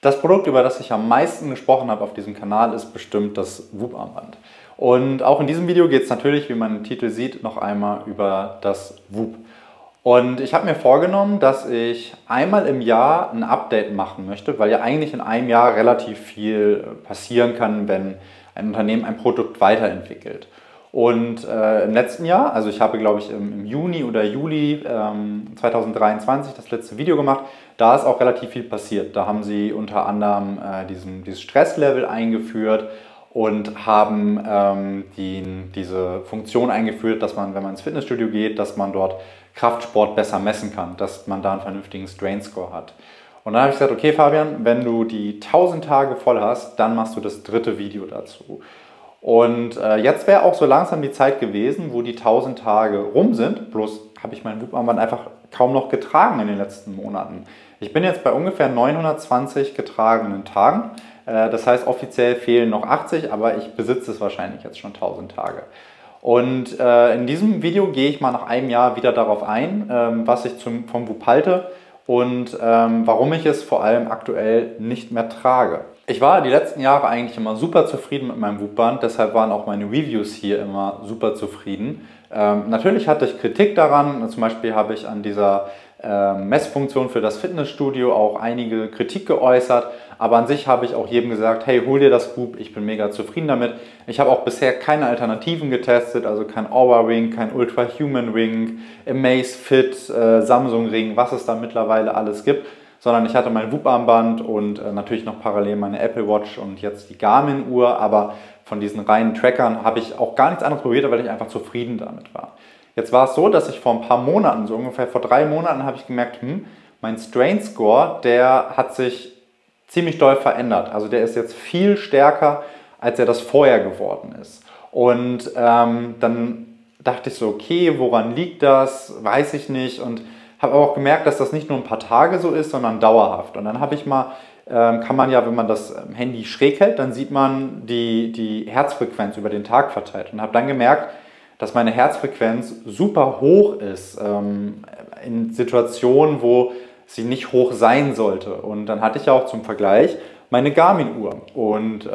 Das Produkt, über das ich am meisten gesprochen habe auf diesem Kanal, ist bestimmt das Whoop-Armband. Und auch in diesem Video geht es natürlich, wie man im Titel sieht, noch einmal über das Whoop. Und ich habe mir vorgenommen, dass ich einmal im Jahr ein Update machen möchte, weil ja eigentlich in einem Jahr relativ viel passieren kann, wenn ein Unternehmen ein Produkt weiterentwickelt. Und im letzten Jahr, also ich habe glaube ich im Juni oder Juli 2023 das letzte Video gemacht, da ist auch relativ viel passiert. Da haben sie unter anderem dieses Stresslevel eingeführt und haben diese Funktion eingeführt, dass man, wenn man ins Fitnessstudio geht, dass man dort Kraftsport besser messen kann, dass man da einen vernünftigen Strength Score hat. Und dann habe ich gesagt, okay Fabian, wenn du die 1000 Tage voll hast, dann machst du das dritte Video dazu. Und jetzt wäre auch so langsam die Zeit gewesen, wo die 1000 Tage rum sind. Bloß habe ich mein Whoop-Armband einfach kaum noch getragen in den letzten Monaten. Ich bin jetzt bei ungefähr 920 getragenen Tagen. Das heißt, offiziell fehlen noch 80, aber ich besitze es wahrscheinlich jetzt schon 1000 Tage. Und in diesem Video gehe ich mal nach einem Jahr wieder darauf ein, was ich vom Whoop halte und warum ich es vor allem aktuell nicht mehr trage. Ich war die letzten Jahre eigentlich immer super zufrieden mit meinem Whoop-Band, deshalb waren auch meine Reviews hier immer super zufrieden. Natürlich hatte ich Kritik daran, zum Beispiel habe ich an dieser Messfunktion für das Fitnessstudio auch einige Kritik geäußert, aber an sich habe ich auch jedem gesagt, hey, hol dir das Whoop, ich bin mega zufrieden damit. Ich habe auch bisher keine Alternativen getestet, also kein Oura Ring, kein Ultra Human Ring, Amazfit, Samsung Ring, was es da mittlerweile alles gibt, sondern ich hatte mein Whoop-Armband und natürlich noch parallel meine Apple Watch und jetzt die Garmin-Uhr, aber von diesen reinen Trackern habe ich auch gar nichts anderes probiert, weil ich einfach zufrieden damit war. Jetzt war es so, dass ich vor ein paar Monaten, so ungefähr vor 3 Monaten, habe ich gemerkt, mein Strength Score, der hat sich ziemlich doll verändert. Also der ist jetzt viel stärker, als er das vorher geworden ist. Und dann dachte ich so, okay, woran liegt das? Weiß ich nicht. Und habe aber auch gemerkt, dass das nicht nur ein paar Tage so ist, sondern dauerhaft. Und dann habe ich mal, kann man ja, wenn man das Handy schräg hält, dann sieht man die Herzfrequenz über den Tag verteilt. Und habe dann gemerkt, dass meine Herzfrequenz super hoch ist in Situationen, wo sie nicht hoch sein sollte. Und dann hatte ich ja auch zum Vergleich meine Garmin-Uhr. Und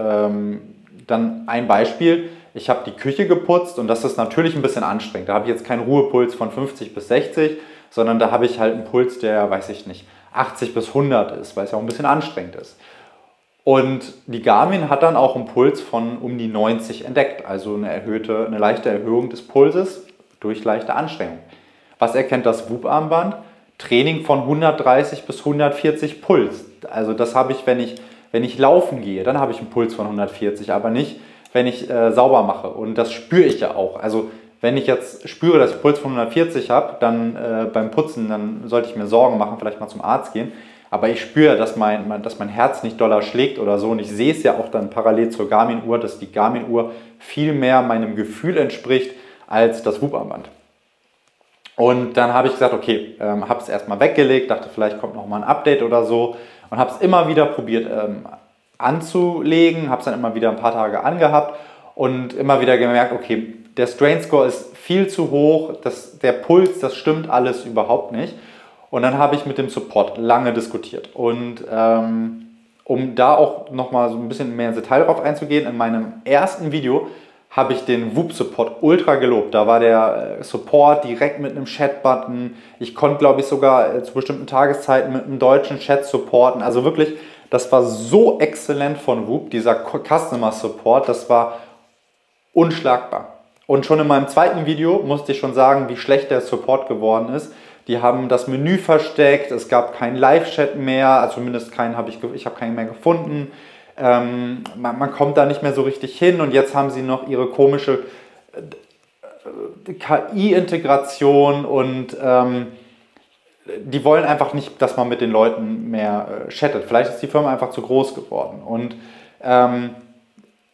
dann ein Beispiel, ich habe die Küche geputzt und das ist natürlich ein bisschen anstrengend. Da habe ich jetzt keinen Ruhepuls von 50 bis 60, sondern da habe ich halt einen Puls, der, weiß ich nicht, 80 bis 100 ist, weil es ja auch ein bisschen anstrengend ist. Und die Garmin hat dann auch einen Puls von um die 90 entdeckt, also eine leichte Erhöhung des Pulses durch leichte Anstrengung. Was erkennt das Whoop-Armband? Training von 130 bis 140 Puls. Also das habe ich, wenn ich laufen gehe, dann habe ich einen Puls von 140, aber nicht, wenn ich sauber mache. Und das spüre ich ja auch. Also wenn ich jetzt spüre, dass ich einen Puls von 140 habe, dann beim Putzen, dann sollte ich mir Sorgen machen, vielleicht mal zum Arzt gehen. Aber ich spüre, dass mein Herz nicht doller schlägt oder so. Und ich sehe es ja auch dann parallel zur Garmin-Uhr, dass die Garmin-Uhr viel mehr meinem Gefühl entspricht als das Whoop-Armband. Und dann habe ich gesagt, okay, habe es erstmal weggelegt, dachte, vielleicht kommt noch mal ein Update oder so. Und habe es immer wieder probiert anzulegen, habe es dann immer wieder ein paar Tage angehabt und immer wieder gemerkt, okay, der Strength Score ist viel zu hoch, der Puls, das stimmt alles überhaupt nicht. Und dann habe ich mit dem Support lange diskutiert. Und um da auch nochmal so ein bisschen mehr ins Detail drauf einzugehen, in meinem ersten Video habe ich den Whoop Support ultra gelobt. Da war der Support direkt mit einem Chat-Button. Ich konnte, glaube ich, sogar zu bestimmten Tageszeiten mit einem deutschen Chat supporten. Also wirklich, das war so exzellent von Whoop, dieser Customer Support, das war unschlagbar. Und schon in meinem zweiten Video musste ich schon sagen, wie schlecht der Support geworden ist. Die haben das Menü versteckt, es gab keinen Live-Chat mehr, also zumindest keinen ich habe keinen mehr gefunden. Man kommt da nicht mehr so richtig hin und jetzt haben sie noch ihre komische KI-Integration und die wollen einfach nicht, dass man mit den Leuten mehr chattet. Vielleicht ist die Firma einfach zu groß geworden. Und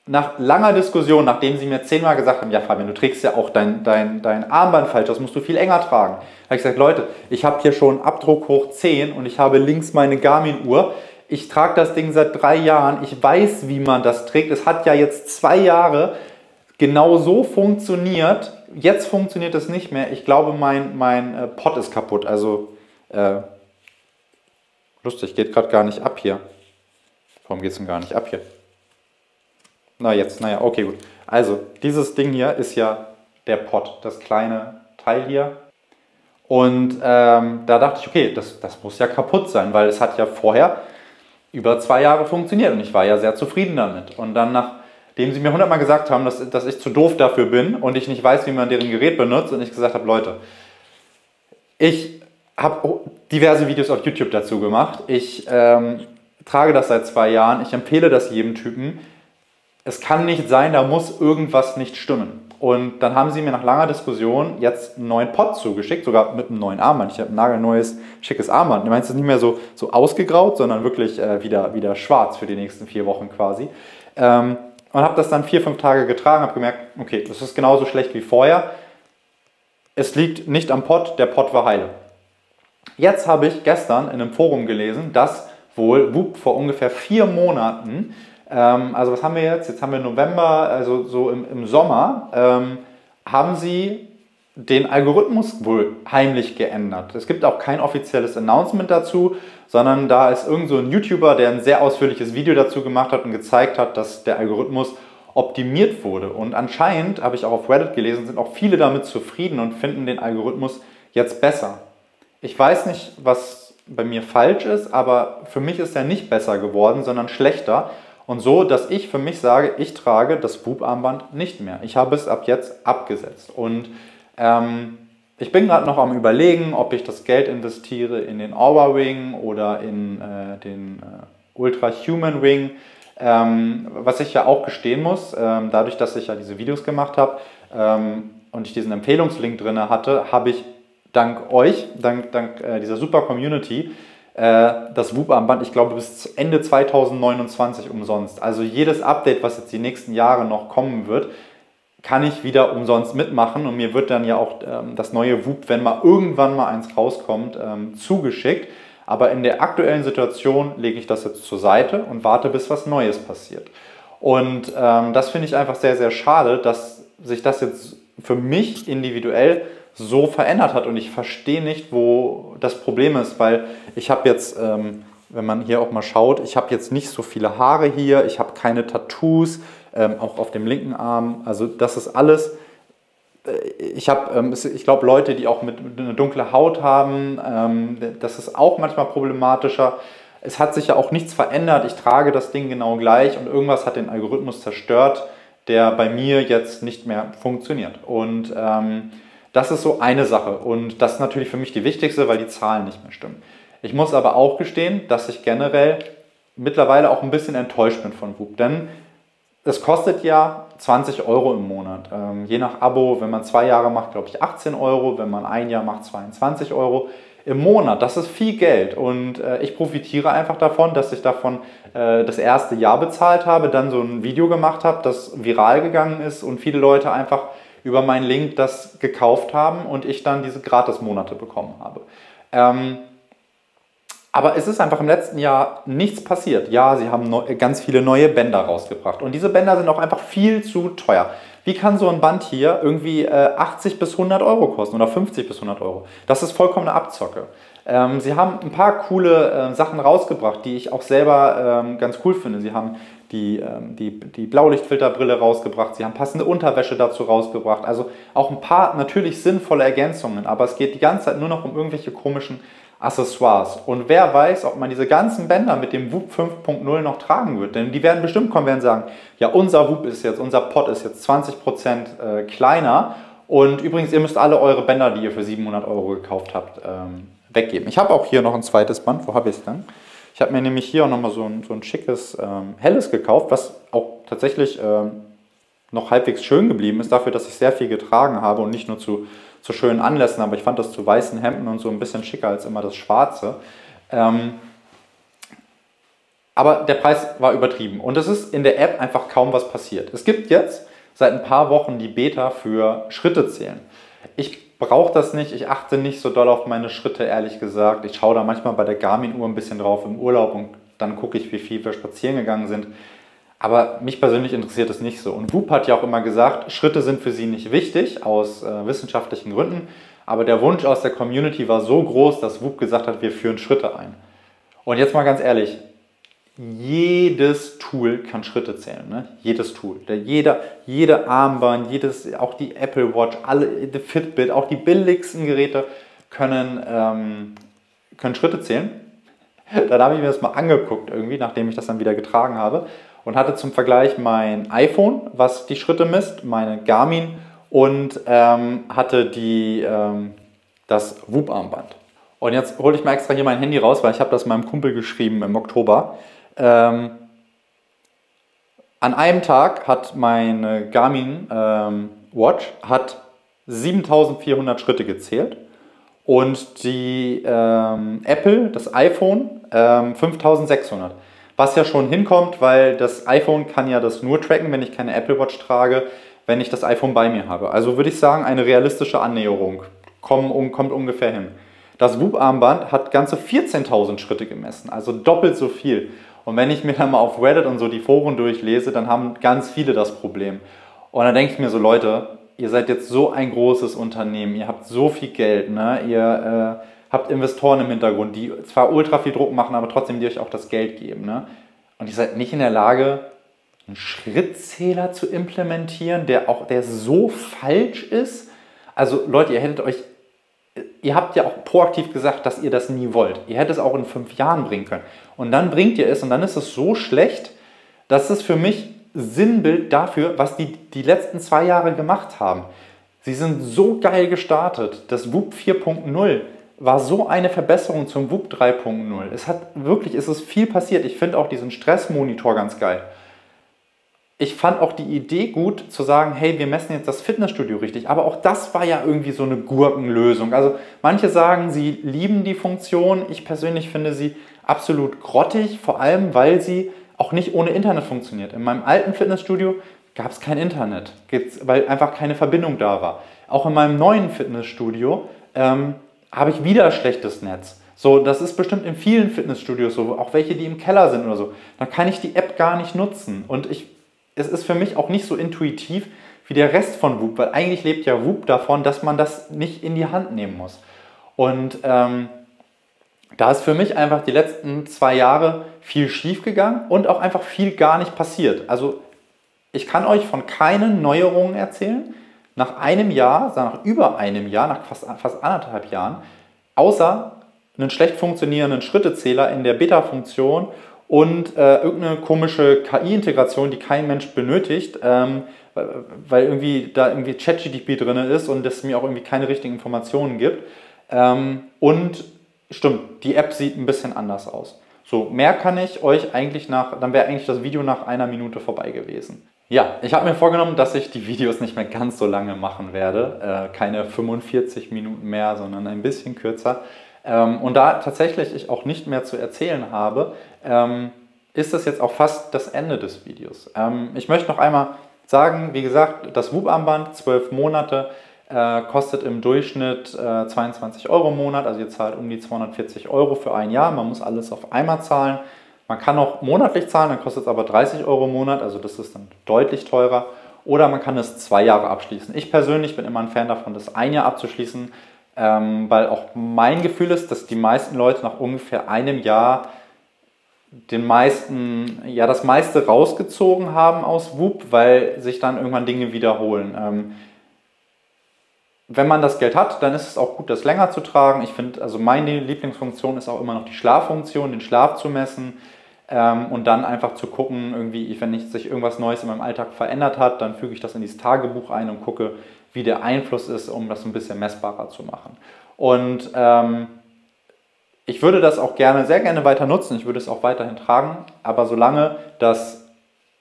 nach langer Diskussion, nachdem sie mir 10-mal gesagt haben, ja Fabian, du trägst ja auch dein Armband falsch, das musst du viel enger tragen. Da habe ich gesagt, Leute, ich habe hier schon Abdruck hoch 10 und ich habe links meine Garmin-Uhr. Ich trage das Ding seit 3 Jahren, ich weiß, wie man das trägt. Es hat ja jetzt 2 Jahre genau so funktioniert. Jetzt funktioniert es nicht mehr. Ich glaube, mein Pod ist kaputt. Also, lustig, geht gerade gar nicht ab hier. Warum geht es denn gar nicht ab hier? Na jetzt, naja, okay, gut. Also, dieses Ding hier ist ja der Pod, das kleine Teil hier. Und da dachte ich, okay, das muss ja kaputt sein, weil es hat ja vorher über 2 Jahre funktioniert und ich war ja sehr zufrieden damit. Und dann, nachdem sie mir 100-mal gesagt haben, dass ich zu doof dafür bin und ich nicht weiß, wie man deren Gerät benutzt und ich gesagt habe, Leute, ich habe diverse Videos auf YouTube dazu gemacht. Ich trage das seit 2 Jahren. Ich empfehle das jedem Typen. Es kann nicht sein, da muss irgendwas nicht stimmen. Und dann haben sie mir nach langer Diskussion jetzt einen neuen Pod zugeschickt, sogar mit einem neuen Armband. Ich habe ein nagelneues, schickes Armband. Du meinst, es ist nicht mehr so ausgegraut, sondern wirklich wieder schwarz für die nächsten 4 Wochen quasi. Und habe das dann 4, 5 Tage getragen, habe gemerkt, okay, das ist genauso schlecht wie vorher. Es liegt nicht am Pod, der Pod war heile. Jetzt habe ich gestern in einem Forum gelesen, dass wohl Whoop vor ungefähr 4 Monaten, also was haben wir jetzt? Jetzt haben wir November, also so im Sommer, haben sie den Algorithmus wohl heimlich geändert. Es gibt auch kein offizielles Announcement dazu, sondern da ist irgend so ein YouTuber, der ein sehr ausführliches Video dazu gemacht hat und gezeigt hat, dass der Algorithmus optimiert wurde. Und anscheinend, habe ich auch auf Reddit gelesen, sind auch viele damit zufrieden und finden den Algorithmus jetzt besser. Ich weiß nicht, was bei mir falsch ist, aber für mich ist er nicht besser geworden, sondern schlechter. Und so, dass ich für mich sage, ich trage das Whoop-Armband nicht mehr. Ich habe es ab jetzt abgesetzt. Und ich bin gerade noch am Überlegen, ob ich das Geld investiere in den Aura Ring oder in den Ultra Human Ring. Was ich ja auch gestehen muss, dadurch, dass ich ja diese Videos gemacht habe und ich diesen Empfehlungslink drin hatte, habe ich dank euch, dank dieser super Community, das Whoop-Armband, ich glaube, bis Ende 2029 umsonst. Also jedes Update, was jetzt die nächsten Jahre noch kommen wird, kann ich wieder umsonst mitmachen und mir wird dann ja auch das neue Whoop, wenn mal irgendwann mal eins rauskommt, zugeschickt. Aber in der aktuellen Situation lege ich das jetzt zur Seite und warte, bis was Neues passiert. Und das finde ich einfach sehr, sehr schade, dass sich das jetzt für mich individuell so verändert hat und ich verstehe nicht, wo das Problem ist, weil ich habe jetzt, wenn man hier auch mal schaut, ich habe jetzt nicht so viele Haare hier, ich habe keine Tattoos, auch auf dem linken Arm, also das ist alles, ich glaube Leute, die auch mit eine dunkle Haut haben, das ist auch manchmal problematischer. Es hat sich ja auch nichts verändert, ich trage das Ding genau gleich und irgendwas hat den Algorithmus zerstört, der bei mir jetzt nicht mehr funktioniert und das ist so eine Sache und das ist natürlich für mich die wichtigste, weil die Zahlen nicht mehr stimmen. Ich muss aber auch gestehen, dass ich generell mittlerweile auch ein bisschen enttäuscht bin von Whoop, denn es kostet ja 20 € im Monat. Je nach Abo, wenn man 2 Jahre macht, glaube ich 18 €, wenn man 1 Jahr macht, 22 € im Monat. Das ist viel Geld und ich profitiere einfach davon, dass ich davon das erste Jahr bezahlt habe, dann so ein Video gemacht habe, das viral gegangen ist und viele Leute einfach über meinen Link das gekauft haben und ich dann diese Gratis-Monate bekommen habe. Aber es ist einfach im letzten Jahr nichts passiert. Ja, sie haben ganz viele neue Bänder rausgebracht und diese Bänder sind auch einfach viel zu teuer. Wie kann so ein Band hier irgendwie 80 bis 100 € kosten oder 50 bis 100 €? Das ist vollkommene Abzocke. Sie haben ein paar coole Sachen rausgebracht, die ich auch selber ganz cool finde. Sie haben die Blaulichtfilterbrille rausgebracht, sie haben passende Unterwäsche dazu rausgebracht. Also auch ein paar natürlich sinnvolle Ergänzungen, aber es geht die ganze Zeit nur noch um irgendwelche komischen Accessoires. Und wer weiß, ob man diese ganzen Bänder mit dem Whoop 5.0 noch tragen wird. Denn die werden bestimmt kommen, werden sagen, ja, unser Whoop ist jetzt, unser Pod ist jetzt 20% kleiner. Und übrigens, ihr müsst alle eure Bänder, die ihr für 700 € gekauft habt, weggeben. Ich habe auch hier noch ein zweites Band. Wo habe ich es denn? Ich habe mir nämlich hier auch nochmal so ein schickes, helles gekauft, was auch tatsächlich noch halbwegs schön geblieben ist, dafür, dass ich sehr viel getragen habe und nicht nur zu schönen Anlässen, aber ich fand das zu weißen Hemden und so ein bisschen schicker als immer das Schwarze. Aber der Preis war übertrieben und es ist in der App einfach kaum was passiert. Es gibt jetzt seit ein paar Wochen die Beta für Schritte zählen. Ich brauche das nicht, ich achte nicht so doll auf meine Schritte, ehrlich gesagt. Ich schaue da manchmal bei der Garmin-Uhr ein bisschen drauf im Urlaub und dann gucke ich, wie viel wir spazieren gegangen sind. Aber mich persönlich interessiert es nicht so. Und Whoop hat ja auch immer gesagt, Schritte sind für sie nicht wichtig, aus wissenschaftlichen Gründen. Aber der Wunsch aus der Community war so groß, dass Whoop gesagt hat, wir führen Schritte ein. Und jetzt mal ganz ehrlich, jedes Tool kann Schritte zählen. Ne? Jedes Tool. Jede Armband, auch die Apple Watch, die Fitbit, auch die billigsten Geräte können Schritte zählen. Dann habe ich mir das mal angeguckt, irgendwie, nachdem ich das dann wieder getragen habe. Und hatte zum Vergleich mein iPhone, was die Schritte misst, meine Garmin und hatte das Whoop-Armband. Und jetzt hole ich mal extra hier mein Handy raus, weil ich habe das meinem Kumpel geschrieben im Oktober. An einem Tag hat meine Garmin Watch 7400 Schritte gezählt und die Apple, das iPhone, 5600. Was ja schon hinkommt, weil das iPhone kann ja das nur tracken, wenn ich keine Apple Watch trage, wenn ich das iPhone bei mir habe. Also würde ich sagen, eine realistische Annäherung kommt ungefähr hin. Das Whoop-Armband hat ganze 14.000 Schritte gemessen, also doppelt so viel. Und wenn ich mir dann mal auf Reddit und so die Foren durchlese, dann haben ganz viele das Problem. Und dann denke ich mir so, Leute, ihr seid jetzt so ein großes Unternehmen, ihr habt so viel Geld, ne? Ihr habt Investoren im Hintergrund, die zwar ultra viel Druck machen, aber trotzdem die euch auch das Geld geben. Ne? Und ihr seid nicht in der Lage, einen Schrittzähler zu implementieren, der so falsch ist. Also Leute, ihr habt ja auch proaktiv gesagt, dass ihr das nie wollt. Ihr hättet es auch in 5 Jahren bringen können. Und dann bringt ihr es und dann ist es so schlecht, dass es für mich Sinnbild dafür, was die letzten 2 Jahre gemacht haben. Sie sind so geil gestartet. Das Whoop 4.0 war so eine Verbesserung zum Whoop 3.0. Es ist viel passiert. Ich finde auch diesen Stressmonitor ganz geil. Ich fand auch die Idee gut, zu sagen, hey, wir messen jetzt das Fitnessstudio richtig. Aber auch das war ja irgendwie so eine Gurkenlösung. Also manche sagen, sie lieben die Funktion. Ich persönlich finde sie absolut grottig, vor allem, weil sie auch nicht ohne Internet funktioniert. In meinem alten Fitnessstudio gab es kein Internet, weil einfach keine Verbindung da war. Auch in meinem neuen Fitnessstudio habe ich wieder schlechtes Netz. So, das ist bestimmt in vielen Fitnessstudios so, auch welche, die im Keller sind oder so. Dann kann ich die App gar nicht nutzen. Und es ist für mich auch nicht so intuitiv wie der Rest von Whoop, weil eigentlich lebt ja Whoop davon, dass man das nicht in die Hand nehmen muss. Und da ist für mich einfach die letzten 2 Jahre viel schief gegangen und auch einfach viel gar nicht passiert. Also ich kann euch von keinen Neuerungen erzählen. Nach einem Jahr, nach über einem Jahr, nach fast 1,5 Jahren, außer einen schlecht funktionierenden Schrittezähler in der Beta-Funktion und irgendeine komische KI-Integration, die kein Mensch benötigt, weil irgendwie da irgendwie ChatGPT drin ist und das mir auch irgendwie keine richtigen Informationen gibt. Und stimmt, die App sieht ein bisschen anders aus. So, mehr kann ich euch eigentlich dann wäre eigentlich das Video nach 1 Minute vorbei gewesen. Ja, ich habe mir vorgenommen, dass ich die Videos nicht mehr ganz so lange machen werde. Keine 45 Minuten mehr, sondern ein bisschen kürzer. Und da tatsächlich ich auch nicht mehr zu erzählen habe, ist das jetzt auch fast das Ende des Videos. Ich möchte noch einmal sagen, wie gesagt, das Whoop-Armband, 12 Monate, kostet im Durchschnitt 22 € im Monat. Also ihr zahlt um die 240 € für ein Jahr. Man muss alles auf einmal zahlen. Man kann auch monatlich zahlen, dann kostet es aber 30 € im Monat, also das ist dann deutlich teurer. Oder man kann es 2 Jahre abschließen. Ich persönlich bin immer ein Fan davon, das 1 Jahr abzuschließen, weil auch mein Gefühl ist, dass die meisten Leute nach ungefähr einem Jahr das meiste rausgezogen haben aus Whoop, weil sich dann irgendwann Dinge wiederholen. Wenn man das Geld hat, dann ist es auch gut, das länger zu tragen. Ich finde, also meine Lieblingsfunktion ist auch immer noch die Schlaffunktion, den Schlaf zu messen und dann einfach zu gucken, irgendwie, wenn sich irgendwas Neues in meinem Alltag verändert hat, dann füge ich das in dieses Tagebuch ein und gucke, wie der Einfluss ist, um das ein bisschen messbarer zu machen. Und ich würde das auch sehr gerne weiter nutzen, ich würde es auch weiterhin tragen, aber solange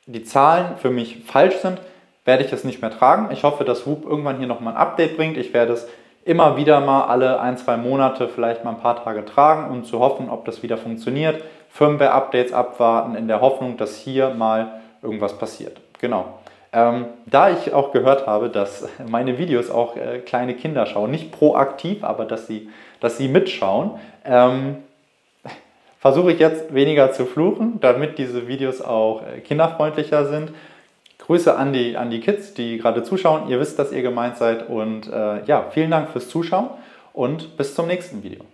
die Zahlen für mich falsch sind, werde ich es nicht mehr tragen. Ich hoffe, dass Whoop irgendwann hier nochmal ein Update bringt. Ich werde es immer wieder mal alle 1-2 Monate vielleicht mal ein paar Tage tragen, um zu hoffen, ob das wieder funktioniert. Firmware-Updates abwarten, in der Hoffnung, dass hier mal irgendwas passiert. Genau. Da ich auch gehört habe, dass meine Videos auch kleine Kinder schauen, nicht proaktiv, aber dass sie mitschauen, versuche ich jetzt weniger zu fluchen, damit diese Videos auch kinderfreundlicher sind. Grüße an die Kids, die gerade zuschauen. Ihr wisst, dass ihr gemeint seid. Und ja, vielen Dank fürs Zuschauen und bis zum nächsten Video.